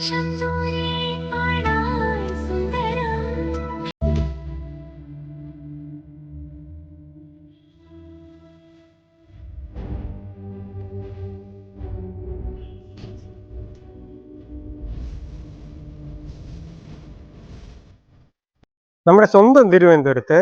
നമ്മുടെ സ്വന്തം തിരുവനന്തപുരത്ത്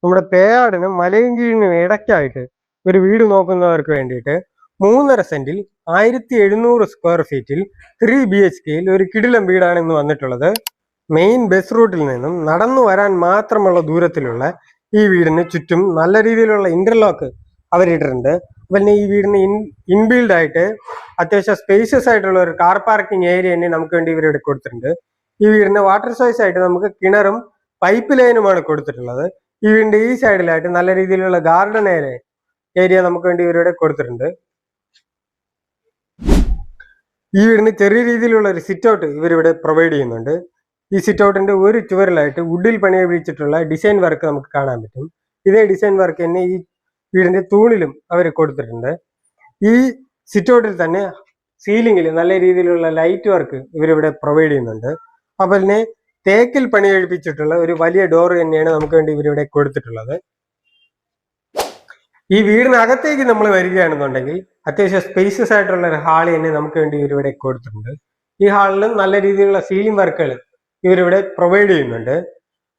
നമ്മുടെ പേയാടിനും മലയൻകീഴിനും ഇടയ്ക്കായിട്ട് ഒരു വീട് നോക്കുന്നവർക്ക് വേണ്ടിയിട്ട് 3.5 സെന്റിൽ 1700 സ്ക്വയർ ഫീറ്റിൽ 3 BHK ഒരു കിടിലം വീടാണ് ഇന്ന് വന്നിട്ടുള്ളത്. മെയിൻ ബസ് റൂട്ടിൽ നിന്നും നടന്നു വരാൻ മാത്രമുള്ള ദൂരത്തിലുള്ള ഈ വീടിന് ചുറ്റും നല്ല രീതിയിലുള്ള ഇന്റർലോക്ക് അവരിട്ടിട്ടുണ്ട്. അതുപോലെ ഈ വീടിന് ഇൻബിൽഡ് ആയിട്ട് അത്യാവശ്യം സ്പേഷ്യസ് ആയിട്ടുള്ള ഒരു കാർ പാർക്കിംഗ് ഏരിയ തന്നെ നമുക്ക് വേണ്ടി ഇവരിവിടെ കൊടുത്തിട്ടുണ്ട്. ഈ വീടിന് വാട്ടർ സോഴ്സ് ആയിട്ട് നമുക്ക് കിണറും പൈപ്പ് ലൈനുമാണ് കൊടുത്തിട്ടുള്ളത്. ഈ വീടിന്റെ ഈ സൈഡിലായിട്ട് നല്ല രീതിയിലുള്ള ഗാർഡൻ ഏരിയ നമുക്ക് വേണ്ടി ഇവരിവിടെ കൊടുത്തിട്ടുണ്ട്. ഈ വീടിന് ചെറിയ രീതിയിലുള്ള ഒരു സിറ്റ് ഔട്ട് ഇവരിവിടെ പ്രൊവൈഡ് ചെയ്യുന്നുണ്ട്. ഈ സിറ്റ് ഔട്ടിന്റെ ഒരു ചുവരിലായിട്ട് വുഡിൽ പണിയിപ്പിച്ചിട്ടുള്ള ഡിസൈൻ വർക്ക് നമുക്ക് കാണാൻ പറ്റും. ഇതേ ഡിസൈൻ വർക്ക് തന്നെ ഈ വീടിന്റെ തൂണിലും അവർ കൊടുത്തിട്ടുണ്ട്. ഈ സിറ്റ് ഔട്ടിൽ തന്നെ സീലിംഗിൽ നല്ല രീതിയിലുള്ള ലൈറ്റ് വർക്ക് ഇവരിവിടെ പ്രൊവൈഡ് ചെയ്യുന്നുണ്ട്. അതുപോലെ തന്നെ തേക്കിൽ പണി കഴിപ്പിച്ചിട്ടുള്ള ഒരു വലിയ ഡോർ തന്നെയാണ് നമുക്ക് വേണ്ടി ഇവരിവിടെ കൊടുത്തിട്ടുള്ളത്. ഈ വീടിനകത്തേക്ക് നമ്മൾ വരികയാണെന്നുണ്ടെങ്കിൽ അത്യാവശ്യം സ്പേഷ്യസ് ആയിട്ടുള്ള ഒരു ഹാള് തന്നെ നമുക്ക് വേണ്ടി ഇവരിവിടെ കൊടുത്തിട്ടുണ്ട്. ഈ ഹാളിലും നല്ല രീതിയിലുള്ള സീലിംഗ് വർക്കുകൾ ഇവരിവിടെ പ്രൊവൈഡ് ചെയ്യുന്നുണ്ട്.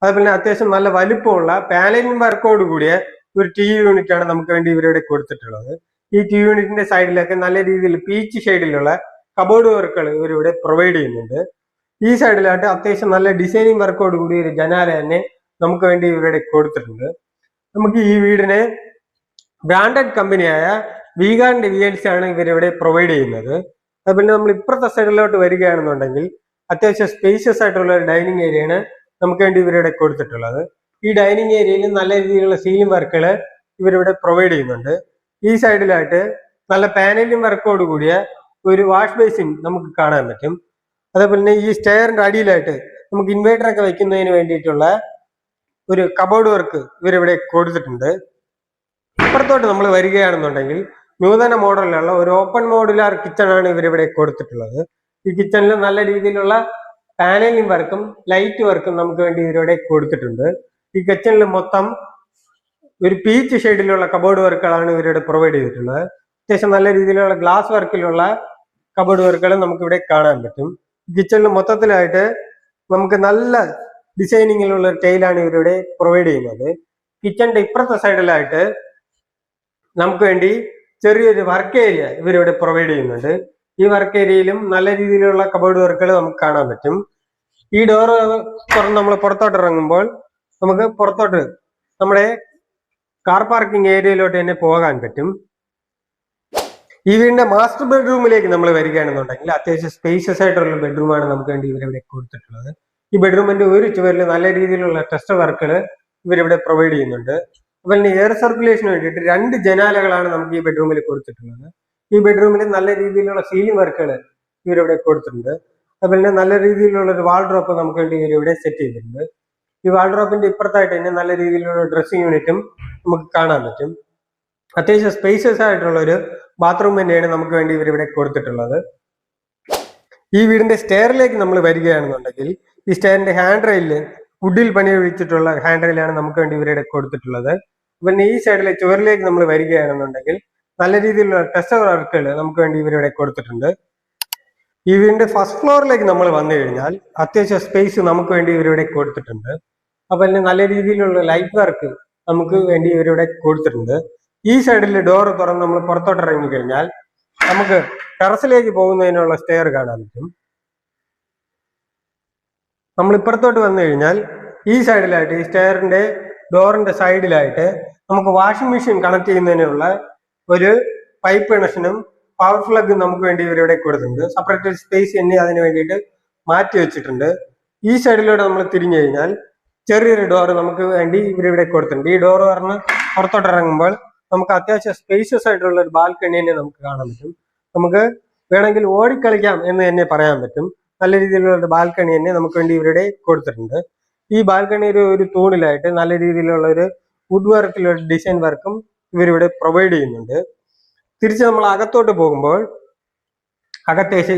അതുപോലെ തന്നെ അത്യാവശ്യം നല്ല വലുപ്പമുള്ള പാനലിംഗ് വർക്കോട് കൂടിയ ഒരു TV യൂണിറ്റ് ആണ് നമുക്ക് വേണ്ടി ഇവരിവിടെ കൊടുത്തിട്ടുള്ളത്. ഈ TV യൂണിറ്റിന്റെ സൈഡിലൊക്കെ നല്ല രീതിയിൽ പീച്ച് ഷെയ്ഡിലുള്ള കബോർഡ് വർക്കുകൾ ഇവരിവിടെ പ്രൊവൈഡ് ചെയ്യുന്നുണ്ട്. ഈ സൈഡിലായിട്ട് അത്യാവശ്യം നല്ല ഡിസൈനിങ് വർക്കോട് കൂടി ഒരു ജനാല തന്നെ നമുക്ക് വേണ്ടി ഇവരുടെ കൊടുത്തിട്ടുണ്ട്. നമുക്ക് ഈ വീടിനെ ബ്രാൻഡഡ് കമ്പനിയായ വീഗാന്റെ VLC ആണ് ഇവരിവിടെ പ്രൊവൈഡ് ചെയ്യുന്നത്. അതുപോലെ നമ്മൾ ഇപ്പുറത്തെ സൈഡിലോട്ട് വരികയാണെന്നുണ്ടെങ്കിൽ അത്യാവശ്യം സ്പേഷ്യസ് ആയിട്ടുള്ള ഒരു ഡൈനിങ് ഏരിയയാണ് നമുക്ക് വേണ്ടി ഇവരിവിടെ കൊടുത്തിട്ടുള്ളത്. ഈ ഡൈനിങ് ഏരിയയിൽ നല്ല രീതിയിലുള്ള സീലിംഗ് വർക്കുകൾ ഇവരിവിടെ പ്രൊവൈഡ് ചെയ്യുന്നുണ്ട്. ഈ സൈഡിലായിട്ട് നല്ല പാനലിംഗ് വർക്കോട് കൂടിയ ഒരു വാഷ് ബേസിൻ നമുക്ക് കാണാൻ പറ്റും. അതേപോലെ തന്നെ ഈ സ്റ്റെയറിന്റെ അടിയിലായിട്ട് നമുക്ക് ഇൻവേർട്ടർ ഒക്കെ വെക്കുന്നതിന് വേണ്ടിയിട്ടുള്ള ഒരു കബോർഡ് വർക്ക് ഇവരിവിടെ കൊടുത്തിട്ടുണ്ട്. ഇപ്പുറത്തോട്ട് നമ്മൾ വരികയാണെന്നുണ്ടെങ്കിൽ നൂതന മോഡലിലുള്ള ഒരു ഓപ്പൺ മോഡുലാർ കിച്ചൺ ആണ് ഇവരിവിടെ കൊടുത്തിട്ടുള്ളത്. ഈ കിച്ചണിൽ നല്ല രീതിയിലുള്ള പാനലിംഗ് വർക്കും ലൈറ്റ് വർക്കും നമുക്ക് വേണ്ടി ഇവരിവിടെ കൊടുത്തിട്ടുണ്ട്. ഈ കിച്ചണിൽ മൊത്തം ഒരു പീച്ച് ഷെയ്ഡിലുള്ള കബോർഡ് വർക്കുകളാണ് ഇവരിവിടെ പ്രൊവൈഡ് ചെയ്തിട്ടുള്ളത്. അത്യാവശ്യം നല്ല രീതിയിലുള്ള ഗ്ലാസ് വർക്കിലുള്ള കബോർഡ് വർക്കുകൾ നമുക്ക് ഇവിടെ കാണാൻ പറ്റും. കിച്ചണിൽ മൊത്തത്തിലായിട്ട് നമുക്ക് നല്ല ഡിസൈനിങ്ങിലുള്ള ഒരു ടൈലാണ് ഇവരിവിടെ പ്രൊവൈഡ് ചെയ്യുന്നത്. കിച്ചണിന്റെ ഇപ്പുറത്തെ സൈഡിലായിട്ട് നമുക്ക് വേണ്ടി ചെറിയൊരു വർക്ക് ഏരിയ ഇവരിവിടെ പ്രൊവൈഡ് ചെയ്യുന്നുണ്ട്. ഈ വർക്ക് ഏരിയയിലും നല്ല രീതിയിലുള്ള കബോർഡ് വർക്കുകൾ നമുക്ക് കാണാൻ പറ്റും. ഈ ഡോർ തുറന്ന് നമ്മൾ പുറത്തോട്ട് ഇറങ്ങുമ്പോൾ നമുക്ക് പുറത്തോട്ട് നമ്മുടെ കാർ പാർക്കിംഗ് ഏരിയയിലോട്ട് തന്നെ പോകാൻ പറ്റും. ഈ വീടിന്റെ മാസ്റ്റർ ബെഡ്റൂമിലേക്ക് നമ്മൾ വരികയാണെന്നുണ്ടെങ്കിൽ അത്യാവശ്യം സ്പേഷ്യസ് ആയിട്ടുള്ള ബെഡ്റൂമാണ് നമുക്ക് വേണ്ടി ഇവരിവിടെ കൊടുത്തിട്ടുള്ളത്. ഈ ബെഡ്റൂമിന്റെ ഒരു ചുവരിൽ നല്ല രീതിയിലുള്ള ടെസ്റ്റ് വർക്കുകൾ ഇവരിവിടെ പ്രൊവൈഡ് ചെയ്യുന്നുണ്ട്. അതുപോലെ എയർ സർക്കുലേഷന് വേണ്ടിയിട്ട് 2 ജനാലകളാണ് നമുക്ക് ഈ ബെഡ്റൂമിൽ കൊടുത്തിട്ടുള്ളത്. ഈ ബെഡ്റൂമിൽ നല്ല രീതിയിലുള്ള സീലിംഗ് വർക്കുകൾ ഇവരിവിടെ കൊടുത്തിട്ടുണ്ട്. അതുപോലെ തന്നെ നല്ല രീതിയിലുള്ള ഒരു വാൾഡ്രോപ്പ് നമുക്ക് വേണ്ടി ഇവരിവിടെ സെറ്റ് ചെയ്തിട്ടുണ്ട്. ഈ വാൾഡ്രോപ്പിന്റെ ഇപ്പുറത്തായിട്ട് തന്നെ നല്ല രീതിയിലുള്ള ഡ്രസ്സിംഗ് യൂണിറ്റും നമുക്ക് കാണാൻ പറ്റും. അത്യാവശ്യം സ്പേഷ്യസ് ആയിട്ടുള്ള ഒരു ബാത്റൂം തന്നെയാണ് നമുക്ക് വേണ്ടി ഇവരിവിടെ കൊടുത്തിട്ടുള്ളത്. ഈ വീടിന്റെ സ്റ്റെയറിലേക്ക് നമ്മൾ വരികയാണെന്നുണ്ടെങ്കിൽ ഈ സ്റ്റെയറിന്റെ ഹാൻഡ് റെയിലിൽ വുഡിൽ പണിയൊഴിച്ചിട്ടുള്ള ഹാൻഡ് റെയിലാണ് നമുക്ക് വേണ്ടി ഇവരുടെ കൊടുത്തിട്ടുള്ളത്. പിന്നെ ഈ സൈഡിലെ ചുവരിലേക്ക് നമ്മൾ വരികയാണെന്നുണ്ടെങ്കിൽ നല്ല രീതിയിലുള്ള ടെസ്റ്റ് വർക്കുകൾ നമുക്ക് വേണ്ടി ഇവരിവിടെ കൊടുത്തിട്ടുണ്ട്. ഈ വീടിന്റെ ഫസ്റ്റ് ഫ്ലോറിലേക്ക് നമ്മൾ വന്നു കഴിഞ്ഞാൽ അത്യാവശ്യം സ്പേസ് നമുക്ക് വേണ്ടി ഇവരിവിടെ കൊടുത്തിട്ടുണ്ട്. അപ്പൊ നല്ല രീതിയിലുള്ള ലൈറ്റ് വർക്ക് നമുക്ക് വേണ്ടി ഇവരിവിടെ കൊടുത്തിട്ടുണ്ട്. ഈ സൈഡിലെ ഡോർ തുറന്ന് നമ്മൾ പുറത്തോട്ട് ഇറങ്ങി കഴിഞ്ഞാൽ നമുക്ക് ടെറസിലേക്ക് പോകുന്നതിനുള്ള സ്റ്റെയർ കാണാൻ പറ്റും. നമ്മൾ ഇപ്പുറത്തോട്ട് വന്നു കഴിഞ്ഞാൽ ഈ സൈഡിലായിട്ട് ഈ സ്റ്റെയറിന്റെ ഡോറിന്റെ സൈഡിലായിട്ട് നമുക്ക് വാഷിംഗ് മെഷീൻ കണക്ട് ചെയ്യുന്നതിനുള്ള ഒരു പൈപ്പ് കണക്ഷനും പവർ പ്ലഗും നമുക്ക് വേണ്ടി ഇവരിവിടെ കൊടുത്തിട്ടുണ്ട്. സെപ്പറേറ്റ് സ്പേസ് തന്നെ അതിന് വേണ്ടിയിട്ട് മാറ്റി വെച്ചിട്ടുണ്ട്. ഈ സൈഡിലൂടെ നമ്മൾ തിരിഞ്ഞു കഴിഞ്ഞാൽ ചെറിയൊരു ഡോർ നമുക്ക് വേണ്ടി ഇവരിവിടെ കൊടുത്തിട്ടുണ്ട്. ഈ ഡോർ പറഞ്ഞ് പുറത്തോട്ട് ഇറങ്ങുമ്പോൾ നമുക്ക് അത്യാവശ്യം സ്പേഷ്യസ് ആയിട്ടുള്ള ഒരു ബാൽക്കണി തന്നെ നമുക്ക് കാണാൻ പറ്റും. നമുക്ക് വേണമെങ്കിൽ ഓടിക്കളിക്കാം എന്ന് തന്നെ പറയാൻ പറ്റും. നല്ല രീതിയിലുള്ള ഒരു ബാൽക്കണി തന്നെ നമുക്ക് വേണ്ടി ഇവരുടെ കൊടുത്തിട്ടുണ്ട്. ഈ ബാൽക്കണിയുടെ ഒരു തൂണിലായിട്ട് നല്ല രീതിയിലുള്ള ഒരു വുഡ് വർക്കിലുള്ള ഡിസൈൻ വർക്കും ഇവരിവിടെ പ്രൊവൈഡ് ചെയ്യുന്നുണ്ട്. തിരിച്ച് നമ്മൾ അകത്തോട്ട് പോകുമ്പോൾ അകത്തേക്ക്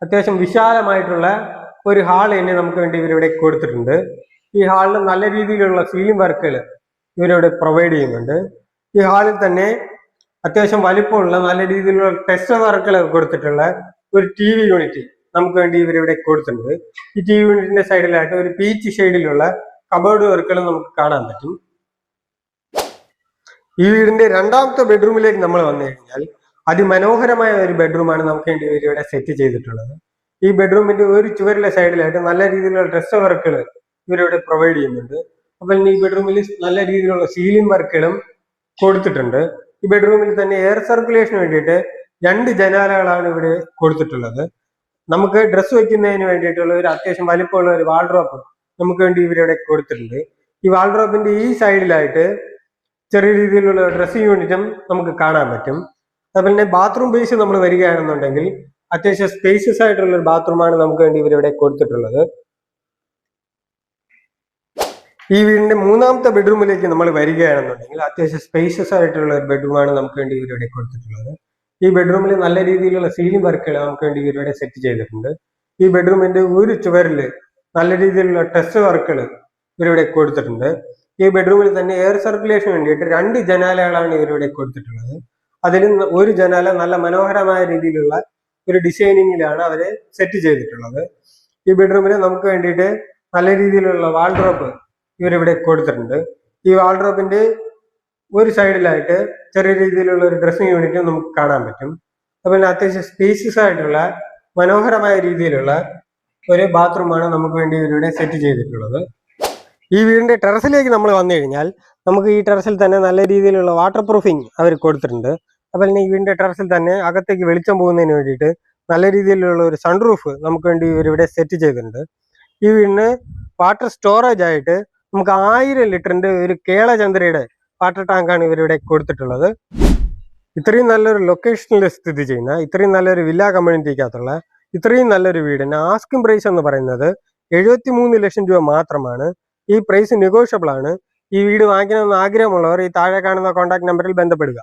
അത്യാവശ്യം വിശാലമായിട്ടുള്ള ഒരു ഹാൾ തന്നെ നമുക്ക് വേണ്ടി ഇവരിവിടെ കൊടുത്തിട്ടുണ്ട്. ഈ ഹാളിൽ നല്ല രീതിയിലുള്ള സീലിംഗ് വർക്കുകൾ ഇവരിവിടെ പ്രൊവൈഡ് ചെയ്യുന്നുണ്ട്. ഈ ഹാളിൽ തന്നെ അത്യാവശ്യം വലിപ്പമുള്ള നല്ല രീതിയിലുള്ള ടെസ്റ്റ് വർക്കുകൾ കൊടുത്തിട്ടുള്ള ഒരു TV യൂണിറ്റ് നമുക്ക് വേണ്ടി ഇവരിവിടെ കൊടുത്തിട്ടുണ്ട്. ഈ TV യൂണിറ്റിന്റെ സൈഡിലായിട്ട് ഒരു പീച്ച് ഷെയ്ഡിലുള്ള കബോർഡ് വർക്കുകൾ നമുക്ക് കാണാൻ പറ്റും. ഈ വീടിന്റെ രണ്ടാമത്തെ ബെഡ്റൂമിലേക്ക് നമ്മൾ വന്നു കഴിഞ്ഞാൽ അതിമനോഹരമായ ഒരു ബെഡ്റൂമാണ് നമുക്ക് വേണ്ടി ഇവരിവിടെ സെറ്റ് ചെയ്തിട്ടുള്ളത്. ഈ ബെഡ്റൂമിന്റെ ഒരു ചുവരിലെ സൈഡിലായിട്ട് നല്ല രീതിയിലുള്ള ഡ്രസ് വർക്കുകൾ ഇവരിവിടെ പ്രൊവൈഡ് ചെയ്യുന്നുണ്ട്. അപ്പോൾ ഈ ബെഡ്റൂമിൽ നല്ല രീതിയിലുള്ള സീലിംഗ് വർക്കുകളും കൊടുത്തിട്ടുണ്ട്. ഈ ബെഡ്റൂമിൽ തന്നെ എയർ സർക്കുലേഷന് വേണ്ടിയിട്ട് 2 ജനാലകളാണ് ഇവിടെ കൊടുത്തിട്ടുള്ളത്. നമുക്ക് ഡ്രസ്സ് വെക്കുന്നതിന് വേണ്ടിയിട്ടുള്ള ഒരു അത്യാവശ്യം വലിപ്പമുള്ള ഒരു വാൾഡ്രോപ്പ് നമുക്ക് വേണ്ടി ഇവരിവിടെ കൊടുത്തിട്ടുണ്ട്. ഈ വാൾഡ്രോപ്പിന്റെ ഈ സൈഡിലായിട്ട് ചെറിയ രീതിയിലുള്ള ഡ്രസ്സിംഗ് യൂണിറ്റും നമുക്ക് കാണാൻ പറ്റും. അതുപോലെ തന്നെ ബാത്റൂം ബേസ് നമ്മൾ വരികയാണെന്നുണ്ടെങ്കിൽ അത്യാവശ്യം സ്പേഷ്യസ് ആയിട്ടുള്ള ഒരു ബാത്റൂമാണ് നമുക്ക് വേണ്ടി ഇവരിവിടെ കൊടുത്തിട്ടുള്ളത്. ഈ വീടിന്റെ മൂന്നാമത്തെ ബെഡ്റൂമിലേക്ക് നമ്മൾ വരികയാണെന്നുണ്ടെങ്കിൽ അത്യാവശ്യം സ്പേഷ്യസ് ആയിട്ടുള്ള ഒരു ബെഡ്റൂമാണ് നമുക്ക് വേണ്ടി ഇവരിവിടെ കൊടുത്തിട്ടുള്ളത്. ഈ ബെഡ്റൂമിൽ നല്ല രീതിയിലുള്ള സീലിംഗ് വർക്കുകൾ നമുക്ക് വേണ്ടി ഇവരിവിടെ സെറ്റ് ചെയ്തിട്ടുണ്ട്. ഈ ബെഡ്റൂമിന്റെ ഒരു ചുവരിൽ നല്ല രീതിയിലുള്ള ടെസ്റ്റ് വർക്കുകൾ ഇവരിവിടെ കൊടുത്തിട്ടുണ്ട്. ഈ ബെഡ്റൂമിൽ തന്നെ എയർ സർക്കുലേഷന് വേണ്ടിയിട്ട് 2 ജനാലകളാണ് ഇവരിവിടെ കൊടുത്തിട്ടുള്ളത്. അതിൽ ഒരു ജനാല നല്ല മനോഹരമായ രീതിയിലുള്ള ഒരു ഡിസൈനിങ്ങിലാണ് അവര് സെറ്റ് ചെയ്തിട്ടുള്ളത്. ഈ ബെഡ്റൂമിൽ നമുക്ക് വേണ്ടിയിട്ട് നല്ല രീതിയിലുള്ള വാൾഡ്രോപ്പ് ഇവരിവിടെ കൊടുത്തിട്ടുണ്ട്. ഈ വാൾഡ്രോപ്പിന്റെ ഒരു സൈഡിലായിട്ട് ചെറിയ രീതിയിലുള്ള ഒരു ഡ്രസ്സിംഗ് യൂണിറ്റ് നമുക്ക് കാണാൻ പറ്റും. അതുപോലെ അത്യാവശ്യം സ്പേഷ്യസ് ആയിട്ടുള്ള മനോഹരമായ രീതിയിലുള്ള ഒരു ബാത്റൂമാണ് നമുക്ക് വേണ്ടി ഇവരിവിടെ സെറ്റ് ചെയ്തിട്ടുള്ളത്. ഈ വീടിന്റെ ടെറസിലേക്ക് നമ്മൾ വന്നു കഴിഞ്ഞാൽ നമുക്ക് ഈ ടെറസിൽ തന്നെ നല്ല രീതിയിലുള്ള വാട്ടർ പ്രൂഫിങ് അവർ കൊടുത്തിട്ടുണ്ട്. അതുപോലെ തന്നെ ഈ വീടിന്റെ ടെറസിൽ തന്നെ അകത്തേക്ക് വെളിച്ചം പോകുന്നതിന് വേണ്ടിയിട്ട് നല്ല രീതിയിലുള്ള ഒരു സൺറൂഫ് നമുക്ക് വേണ്ടി ഇവരിവിടെ സെറ്റ് ചെയ്തിട്ടുണ്ട്. ഈ വീടിന് വാട്ടർ സ്റ്റോറേജ് ആയിട്ട് നമുക്ക് 1000 ലിറ്ററിന്റെ ഒരു കേളചന്ദ്രയുടെ വാട്ടർ ടാങ്കാണ് ഇവരിവിടെ കൊടുത്തിട്ടുള്ളത്. ഇത്രയും നല്ലൊരു ലൊക്കേഷനിൽ സ്ഥിതി ചെയ്യുന്ന ഇത്രയും നല്ലൊരു വില്ല കമ്മ്യൂണിറ്റിക്കകത്തുള്ള ഇത്രയും നല്ലൊരു വീടിന് ആസ്കിംഗ് പ്രൈസ് എന്ന് പറയുന്നത് 73 ലക്ഷം രൂപ മാത്രമാണ്. ഈ പ്രൈസ് നെഗോഷ്യബിൾ ആണ്. ഈ വീട് വാങ്ങിക്കണമെന്ന് ആഗ്രഹമുള്ളവർ ഈ താഴെ കാണുന്ന കോൺടാക്ട് നമ്പറിൽ ബന്ധപ്പെടുക.